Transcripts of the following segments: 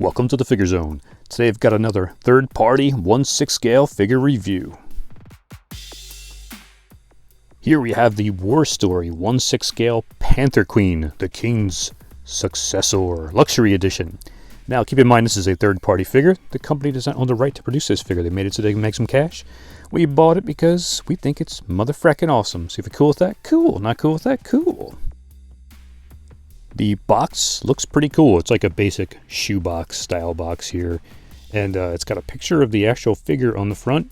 Welcome to the Figure Zone. Today I've got another third-party 1/6 scale figure review. Here we have the War Story 1/6 scale Panther Queen, the King's Successor, Luxury Edition. Now keep in mind this is a third-party figure. The company does not own the right to produce this figure. They made it so they can make some cash. We bought it because we think it's motherfrackin' awesome. So if you're cool with that, cool. Not cool with that, cool. The box looks pretty cool. It's like a basic shoebox style box here. And it's got a picture of the actual figure on the front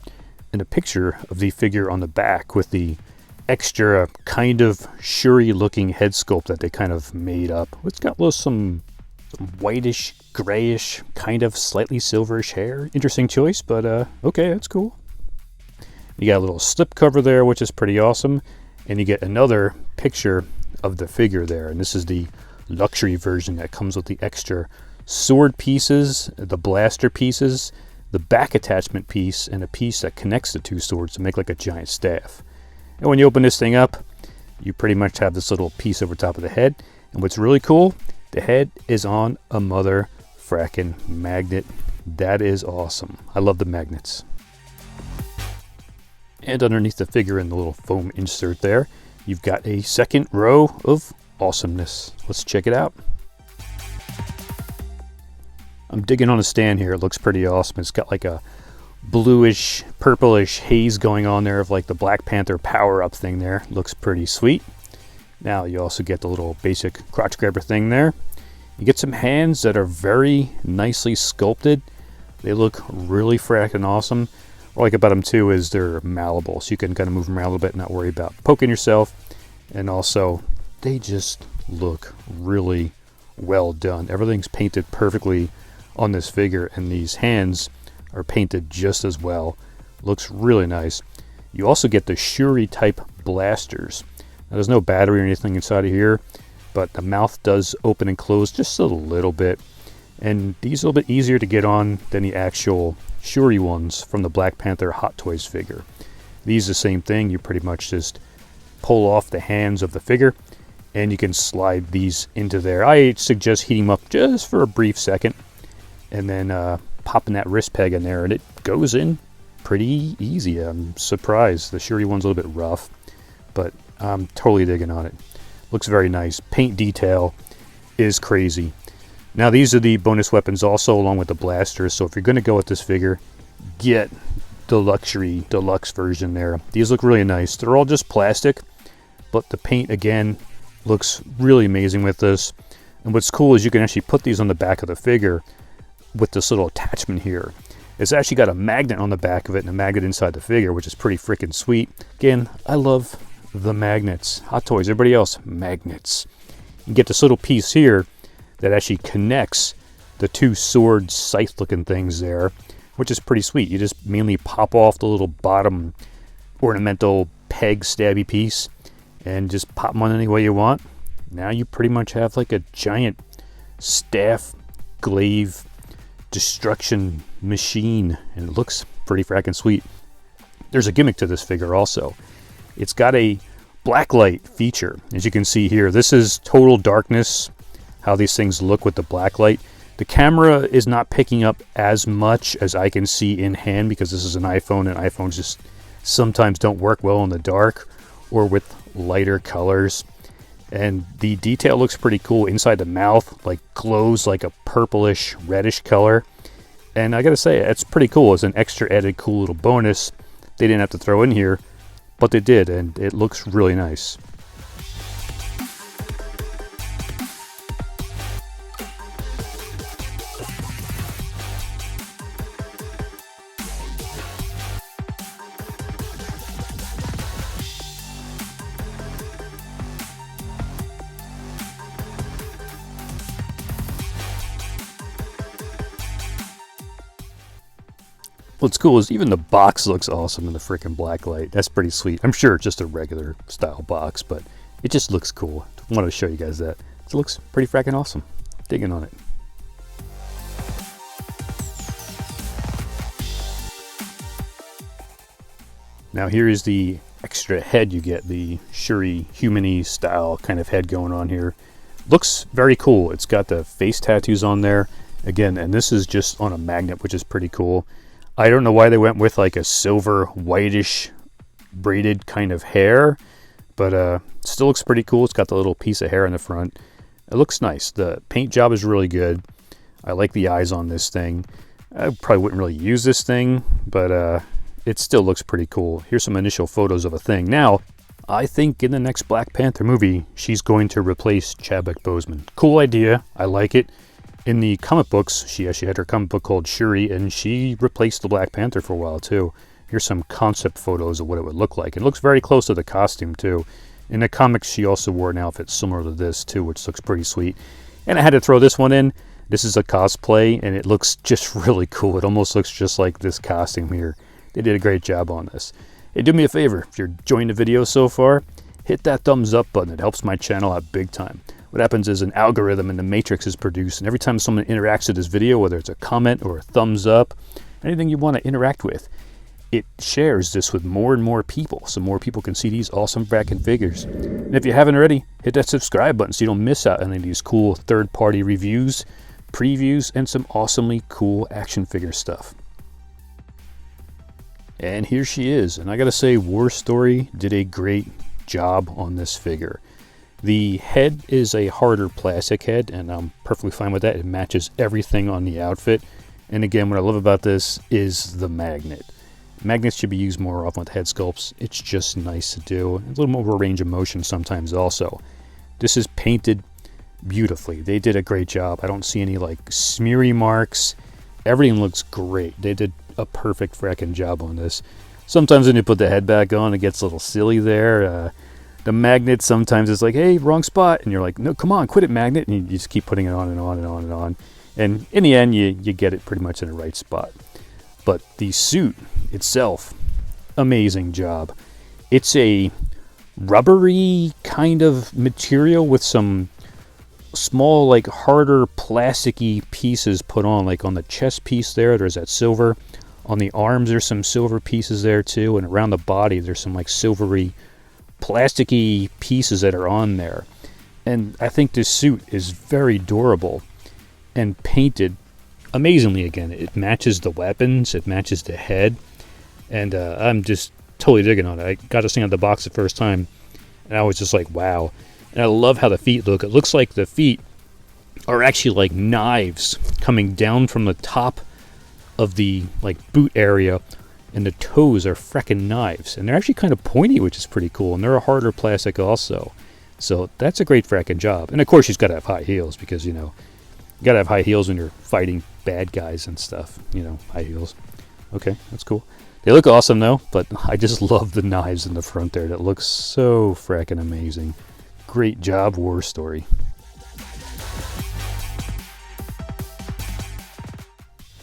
and a picture of the figure on the back with the extra kind of Shuri looking head sculpt that they kind of made up. It's got some whitish, grayish, kind of slightly silverish hair. Interesting choice, but okay, that's cool. You got a little slip cover there, which is pretty awesome. And you get another picture of the figure there. And this is the luxury version that comes with the extra sword pieces, the blaster pieces, the back attachment piece, and a piece that connects the two swords to make like a giant staff. And when you open this thing up, you pretty much have this little piece over top of the head. And what's really cool, the head is on a mother frackin' magnet. That is awesome. I love the magnets. And underneath the figure in the little foam insert there, you've got a second row of awesomeness. Let's check it out. I'm digging on a stand here. It looks pretty awesome. It's got like a bluish, purplish haze going on there of like the Black Panther power-up thing there. Looks pretty sweet. Now you also get the little basic crotch grabber thing there. You get some hands that are very nicely sculpted. They look really frackin' awesome. What I like about them too is they're malleable, so you can kind of move them around a little bit and not worry about poking yourself. And also, they just look really well done. Everything's painted perfectly on this figure, and these hands are painted just as well. Looks really nice. You also get the Shuri type blasters. Now, there's no battery or anything inside of here, but the mouth does open and close just a little bit. And these are a little bit easier to get on than the actual Shuri ones from the Black Panther Hot Toys figure. These are the same thing. You pretty much just pull off the hands of the figure and you can slide these into there. I suggest heating them up just for a brief second and then popping that wrist peg in there, and it goes in pretty easy. I'm surprised. The Shuri one's a little bit rough, but I'm totally digging on it. Looks very nice. Paint detail is crazy. Now these are the bonus weapons also along with the blasters, so if you're going to go with this figure, get the luxury deluxe version there. These look really nice. They're all just plastic, but the paint again looks really amazing with this. And what's cool is you can actually put these on the back of the figure with this little attachment here. It's actually got a magnet on the back of it and a magnet inside the figure, which is pretty freaking sweet. Again, I love the magnets. Hot Toys, everybody else, magnets. You get this little piece here that actually connects the two sword scythe looking things there, which is pretty sweet. You just mainly pop off the little bottom ornamental peg stabby piece and just pop them on any way you want. Now you pretty much have like a giant staff glaive destruction machine, and it looks pretty frackin' sweet. There's a gimmick to this figure also. It's got a blacklight feature. As you can see here, this is total darkness, how these things look with the blacklight. The camera is not picking up as much as I can see in hand because this is an iPhone, and iPhones just sometimes don't work well in the dark or with lighter colors. And the detail looks pretty cool. Inside the mouth like glows like a purplish reddish color, and I gotta say it's pretty cool. It's an extra added cool little bonus they didn't have to throw in here, but they did, and it looks really nice. What's cool is even the box looks awesome in the freaking black light. That's pretty sweet. I'm sure it's just a regular style box, but it just looks cool. I wanted to show you guys that. It looks pretty frackin' awesome. Digging on it. Now here is the extra head you get, the Shuri human-y style kind of head going on here. Looks very cool. It's got the face tattoos on there, Again, and this is just on a magnet, which is pretty cool. I don't know why they went with like a silver whitish braided kind of hair, but still looks pretty cool. It's got the little piece of hair in the front. It looks nice. The paint job is really good. I like the eyes on this thing. I probably wouldn't really use this thing, but it still looks pretty cool. Here's some initial photos of a thing. Now, I think in the next Black Panther movie, she's going to replace Chadwick Boseman. Cool idea. I like it. In the comic books, she actually had her comic book called Shuri, and she replaced the Black Panther for a while too. Here's some concept photos of what it would look like. It looks very close to the costume too. In the comics, she also wore an outfit similar to this too, which looks pretty sweet. And I had to throw this one in. This is a cosplay, and it looks just really cool. It almost looks just like this costume here. They did a great job on this. Hey, do me a favor. If you're enjoying the video so far, hit that thumbs up button. It helps my channel out big time. What happens is an algorithm in the Matrix is produced, and every time someone interacts with this video, whether it's a comment or a thumbs up, anything you want to interact with, it shares this with more and more people, so more people can see these awesome fracking figures. And if you haven't already, hit that subscribe button so you don't miss out on any of these cool third-party reviews, previews, and some awesomely cool action figure stuff. And here she is, and I gotta say, War Story did a great job on this figure. The head is a harder plastic head, and I'm perfectly fine with that. It matches everything on the outfit. And again, what I love about this is the magnet. Magnets should be used more often with head sculpts. It's just nice to do. A little more range of motion sometimes also. This is painted beautifully. They did a great job. I don't see any like smeary marks. Everything looks great. They did a perfect fracking job on this. Sometimes when you put the head back on, it gets a little silly there. The magnet sometimes is like, hey, wrong spot. And you're like, no, come on, quit it, magnet. And you just keep putting it on and on and on and on. And in the end, you get it pretty much in the right spot. But the suit itself, amazing job. It's a rubbery kind of material with some small, like harder plasticky pieces put on, like on the chest piece there's that silver. On the arms, there's some silver pieces there too. And around the body, there's some like silvery plasticky pieces that are on there. And I think this suit is very durable and painted amazingly. Again, it matches the weapons, it matches the head, and I'm just totally digging on it. I got this thing out of the box the first time, and I was just like, wow. And I love how the feet look. It looks like the feet are actually like knives coming down from the top of the like boot area, and the toes are frickin' knives, and they're actually kind of pointy, which is pretty cool, and they're a harder plastic also. So that's a great frickin' job. And of course, she's got to have high heels, because you know, you got to have high heels when you're fighting bad guys and stuff. You know, high heels. Okay, that's cool. They look awesome though, but I just love the knives in the front there. That looks so frickin' amazing. Great job, War Story.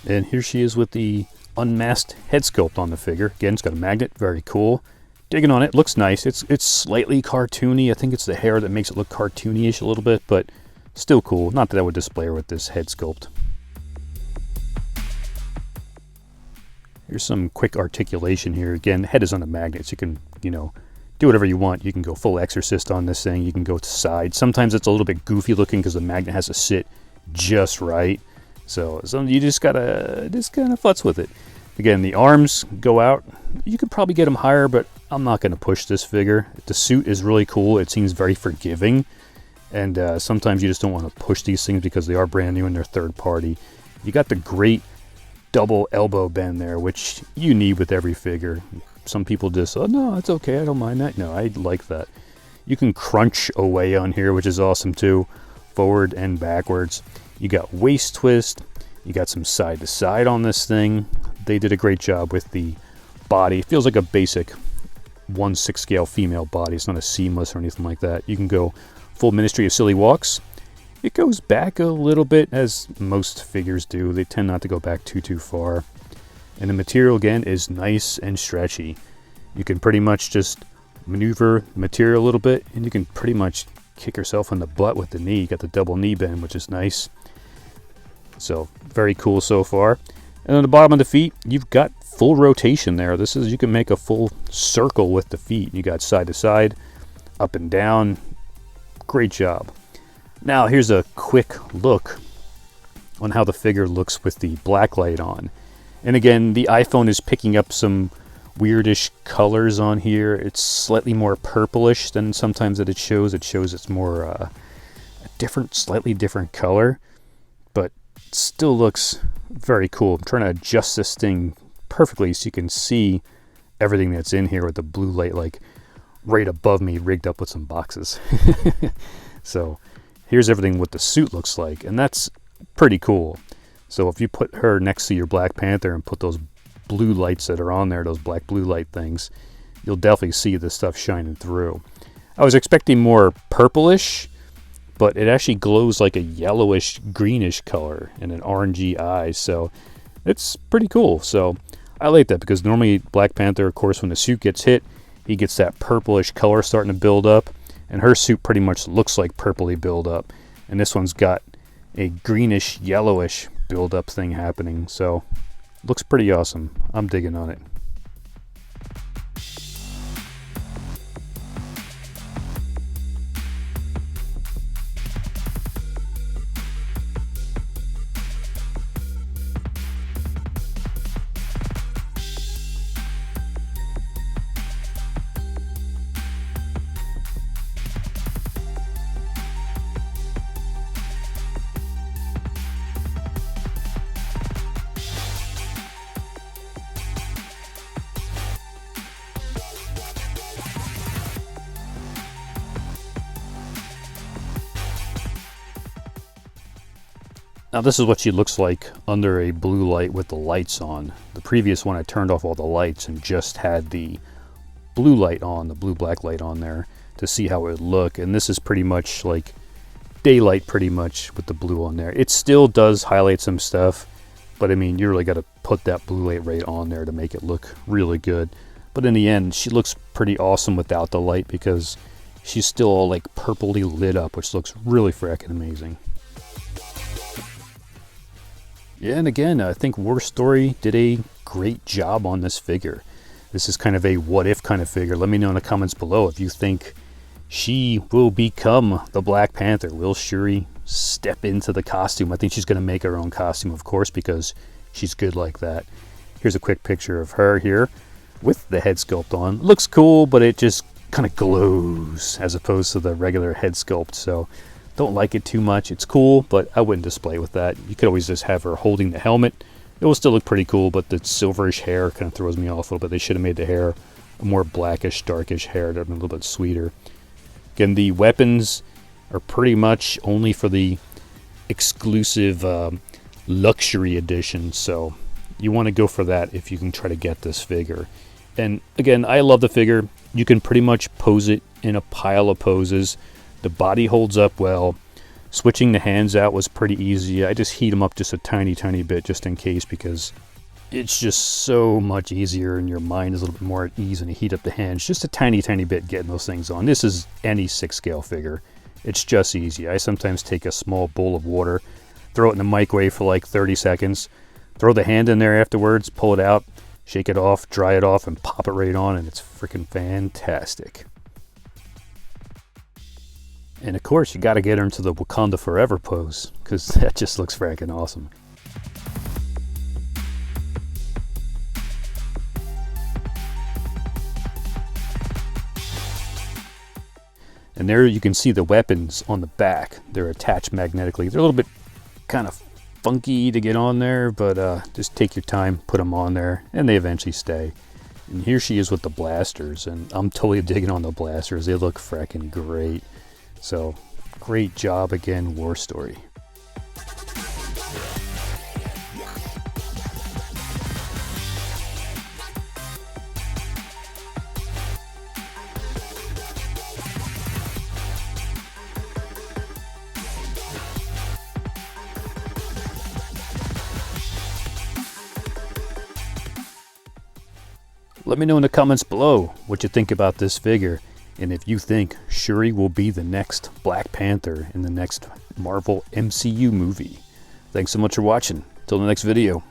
And here she is with the unmasked head sculpt on the figure. Again, it's got a magnet, very cool. Digging on it, looks nice. It's slightly cartoony. I think it's the hair that makes it look cartoony-ish a little bit, but still cool. Not that I would display her with this head sculpt. Here's some quick articulation here. Again, the head is on a magnet, so you can, you know, do whatever you want. You can go full Exorcist on this thing. You can go to side. Sometimes it's a little bit goofy looking because the magnet has to sit just right. So you just gotta kind of futz with it. Again, the arms go out. You could probably get them higher, but I'm not going to push this figure. The suit is really cool. It seems very forgiving. And sometimes you just don't want to push these things because they are brand new and they're third party. You got the great double elbow bend there, which you need with every figure. Some people just, oh no, it's okay, I don't mind that. No, I like that. You can crunch away on here, which is awesome too. Forward and backwards. You got waist twist. You got some side to side on this thing. They did a great job with the body. It feels like a basic 1/6 scale female body. It's not a seamless or anything like that. You can go full Ministry of Silly Walks. It goes back a little bit, as most figures do. They tend not to go back too far. And the material, again, is nice and stretchy. You can pretty much just maneuver the material a little bit, and you can pretty much kick yourself in the butt with the knee. You got the double knee bend, which is nice. So, very cool so far. And on the bottom of the feet, you've got full rotation there. This is, you can make a full circle with the feet. You got side to side, up and down. Great job. Now, here's a quick look on how the figure looks with the black light on. And again, the iPhone is picking up some weirdish colors on here. It's slightly more purplish than sometimes that it shows. It shows it's more a different, slightly different color, but it still looks very cool. I'm trying to adjust this thing perfectly so you can see everything that's in here with the blue light like right above me, rigged up with some boxes. So here's everything what the suit looks like, and that's pretty cool. So if you put her next to your Black Panther and put those blue lights that are on there, those black blue light things, you'll definitely see this stuff shining through. I was expecting more purplish, but it actually glows like a yellowish greenish color and an orangey eye, so it's pretty cool. So I like that, because normally Black Panther, of course, when the suit gets hit, he gets that purplish color starting to build up, and her suit pretty much looks like purpley build up, and this one's got a greenish yellowish build up thing happening. So looks pretty awesome. I'm digging on it. Now this is what she looks like under a blue light with the lights on. The previous one I turned off all the lights and just had the blue light on, the blue black light on there to see how it would look. And this is pretty much like daylight pretty much with the blue on there. It still does highlight some stuff, but I mean, you really got to put that blue light right on there to make it look really good. But in the end, she looks pretty awesome without the light, because she's still all like purpley lit up, which looks really frickin' amazing. Yeah, and again, I think War Story did a great job on this figure. This is kind of a what-if kind of figure. Let me know in the comments below if you think she will become the Black Panther. Will Shuri step into the costume? I think she's going to make her own costume, of course, because she's good like that. Here's a quick picture of her here with the head sculpt on. Looks cool, but it just kind of glows as opposed to the regular head sculpt. So don't like it too much. It's cool, but I wouldn't display with that. You could always just have her holding the helmet. It will still look pretty cool, but the silverish hair kind of throws me off a little bit. They should have made the hair a more blackish, darkish hair. That would have been a little bit sweeter. Again, the weapons are pretty much only for the exclusive luxury edition, so you want to go for that if you can try to get this figure. And again, I love the figure. You can pretty much pose it in a pile of poses. The body holds up well. Switching the hands out was pretty easy. I just heat them up just a tiny bit just in case, because it's just so much easier and your mind is a little bit more at ease when you heat up the hands. Just a tiny bit getting those things on. This is any 6-scale figure. It's just easy. I sometimes take a small bowl of water, throw it in the microwave for like 30 seconds, throw the hand in there afterwards, pull it out, shake it off, dry it off, and pop it right on, and it's freaking fantastic. And of course, you got to get her into the Wakanda Forever pose, because that just looks freaking awesome. And there you can see the weapons on the back. They're attached magnetically. They're a little bit kind of funky to get on there, but just take your time, put them on there, and they eventually stay. And here she is with the blasters, and I'm totally digging on the blasters. They look freaking great. So, great job again, War Story. Let me know in the comments below what you think about this figure, and if you think Shuri will be the next Black Panther in the next Marvel MCU movie. Thanks so much for watching. Till the next video.